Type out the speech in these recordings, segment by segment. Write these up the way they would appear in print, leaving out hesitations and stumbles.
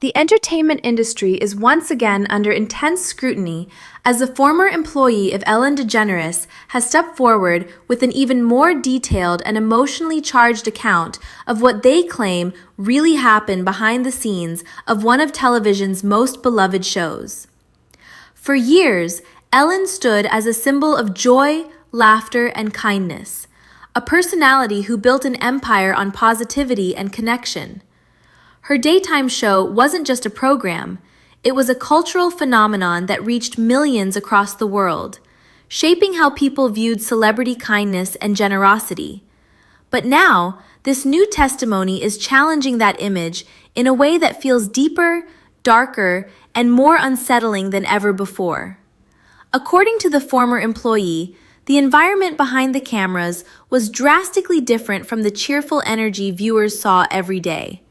The entertainment industry is once again under intense scrutiny as a former employee of Ellen DeGeneres has stepped forward with an even more detailed and emotionally charged account of what they claim really happened behind the scenes of one of television's most beloved shows. For years, Ellen stood as a symbol of joy, laughter, and kindness, a personality who built an empire on positivity and connection. Her daytime show wasn't just a program, it was a cultural phenomenon that reached millions across the world, shaping how people viewed celebrity kindness and generosity. But now, this new testimony is challenging that image in a way that feels deeper, darker, and more unsettling than ever before. According to the former employee, the environment behind the cameras was drastically different from the cheerful energy viewers saw every day.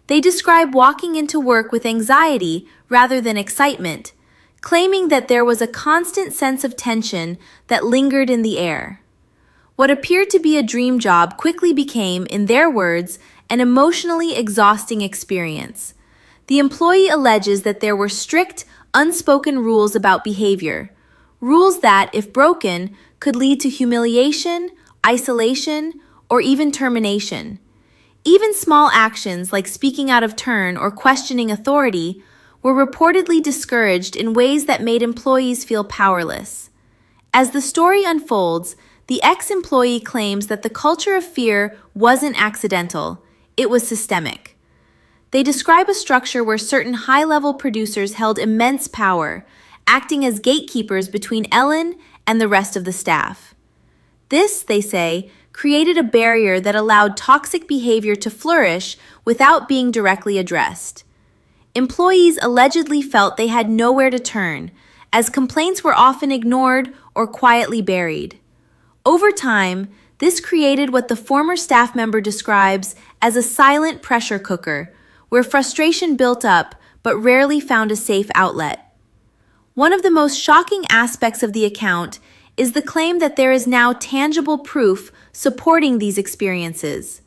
They describe walking into work with anxiety rather than excitement, claiming that there was a constant sense of tension that lingered in the air. What appeared to be a dream job quickly became, in their words, an emotionally exhausting experience. The employee alleges that there were strict, unspoken rules about behavior, rules that, if broken, could lead to humiliation, isolation, or even termination. Even small actions like speaking out of turn or questioning authority were reportedly discouraged in ways that made employees feel powerless. As the story unfolds, the ex-employee claims that the culture of fear wasn't accidental, it was systemic. They describe a structure where certain high-level producers held immense power, acting as gatekeepers between Ellen and the rest of the staff. This, they say, created a barrier that allowed toxic behavior to flourish without being directly addressed. Employees allegedly felt they had nowhere to turn, as complaints were often ignored or quietly buried. Over time, this created what the former staff member describes as a silent pressure cooker, where frustration built up but rarely found a safe outlet. One of the most shocking aspects of the account is the claim that there is now tangible proof supporting these experiences.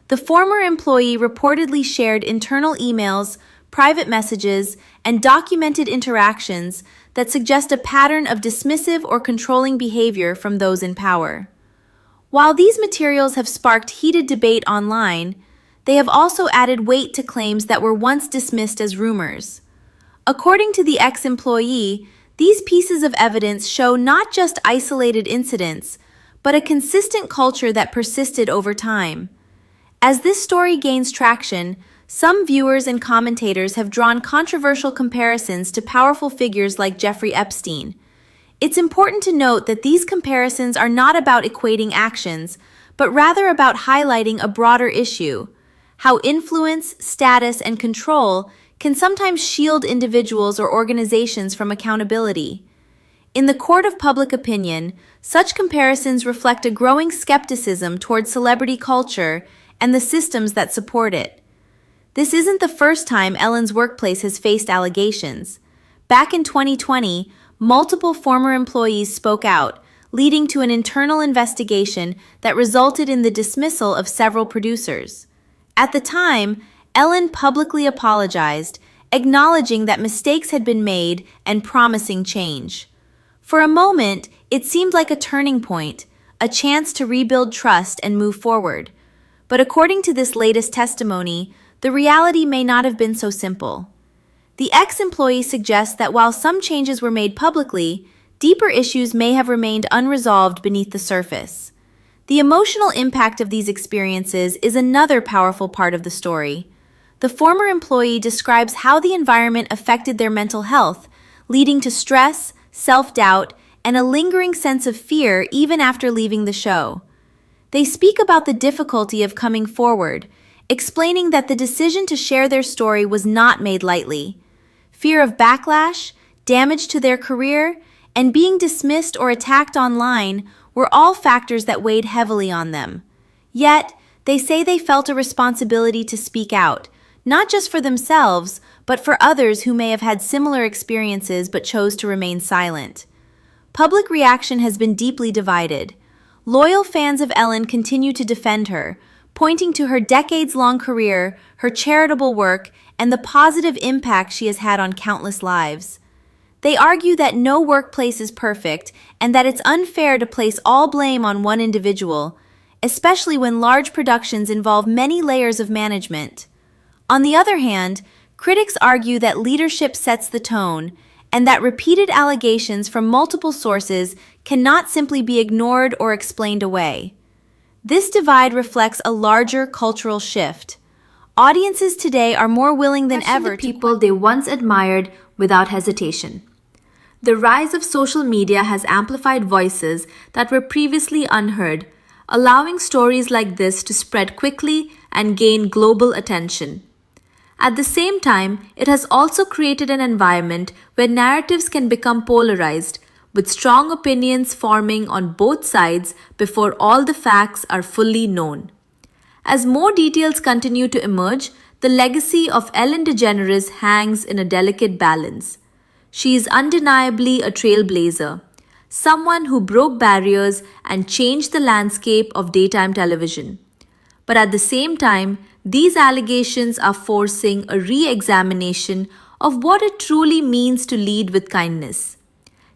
The former employee reportedly shared internal emails, private messages, and documented interactions that suggest a pattern of dismissive or controlling behavior from those in power. While these materials have sparked heated debate online, they have also added weight to claims that were once dismissed as rumors. According to the ex-employee, these pieces of evidence show not just isolated incidents, but a consistent culture that persisted over time. As this story gains traction, some viewers and commentators have drawn controversial comparisons to powerful figures like Jeffrey Epstein. It's important to note that these comparisons are not about equating actions, but rather about highlighting a broader issue: how influence, status, and control can sometimes shield individuals or organizations from accountability. In the court of public opinion, such comparisons reflect a growing skepticism toward celebrity culture and the systems that support it. This isn't the first time Ellen's workplace has faced allegations. Back in 2020, multiple former employees spoke out, leading to an internal investigation that resulted in the dismissal of several producers. At the time, Ellen publicly apologized, acknowledging that mistakes had been made and promising change. For a moment, it seemed like a turning point, a chance to rebuild trust and move forward. But according to this latest testimony, the reality may not have been so simple. The ex-employee suggests that while some changes were made publicly, deeper issues may have remained unresolved beneath the surface. The emotional impact of these experiences is another powerful part of the story. The former employee describes how the environment affected their mental health, leading to stress, self-doubt, and a lingering sense of fear even after leaving the show. They speak about the difficulty of coming forward, explaining that the decision to share their story was not made lightly. Fear of backlash, damage to their career, and being dismissed or attacked online were all factors that weighed heavily on them. Yet, they say they felt a responsibility to speak out, not just for themselves, but for others who may have had similar experiences but chose to remain silent. Public reaction has been deeply divided. Loyal fans of Ellen continue to defend her, pointing to her decades-long career, her charitable work, and the positive impact she has had on countless lives. They argue that no workplace is perfect and that it's unfair to place all blame on one individual, especially when large productions involve many layers of management. On the other hand, critics argue that leadership sets the tone and that repeated allegations from multiple sources cannot simply be ignored or explained away. This divide reflects a larger cultural shift. Audiences today are more willing than ever to people they once admired without hesitation. The rise of social media has amplified voices that were previously unheard, allowing stories like this to spread quickly and gain global attention. At the same time, it has also created an environment where narratives can become polarized, with strong opinions forming on both sides before all the facts are fully known. As more details continue to emerge, the legacy of Ellen DeGeneres hangs in a delicate balance. She is undeniably a trailblazer, someone who broke barriers and changed the landscape of daytime television. But at the same time, these allegations are forcing a re-examination of what it truly means to lead with kindness.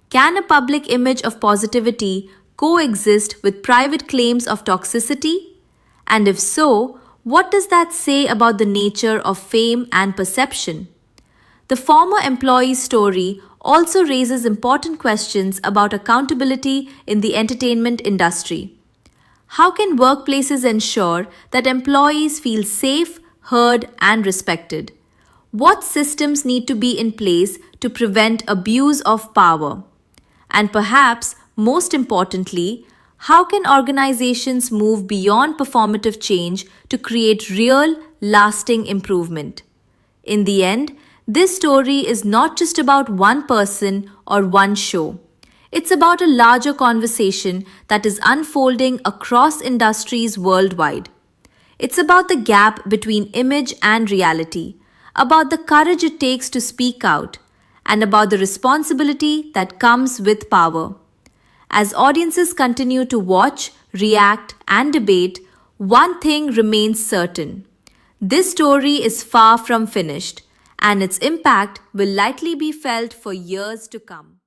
Can a public image of positivity coexist with private claims of toxicity? And if so, what does that say about the nature of fame and perception? The former employee's story also raises important questions about accountability in the entertainment industry. How can workplaces ensure that employees feel safe, heard, and respected? What systems need to be in place to prevent abuse of power? And perhaps, most importantly, how can organizations move beyond performative change to create real, lasting improvement? In the end, this story is not just about one person or one show. It's about a larger conversation that is unfolding across industries worldwide. It's about the gap between image and reality, about the courage it takes to speak out, and about the responsibility that comes with power. As audiences continue to watch, react, and debate, one thing remains certain. This story is far from finished, and its impact will likely be felt for years to come.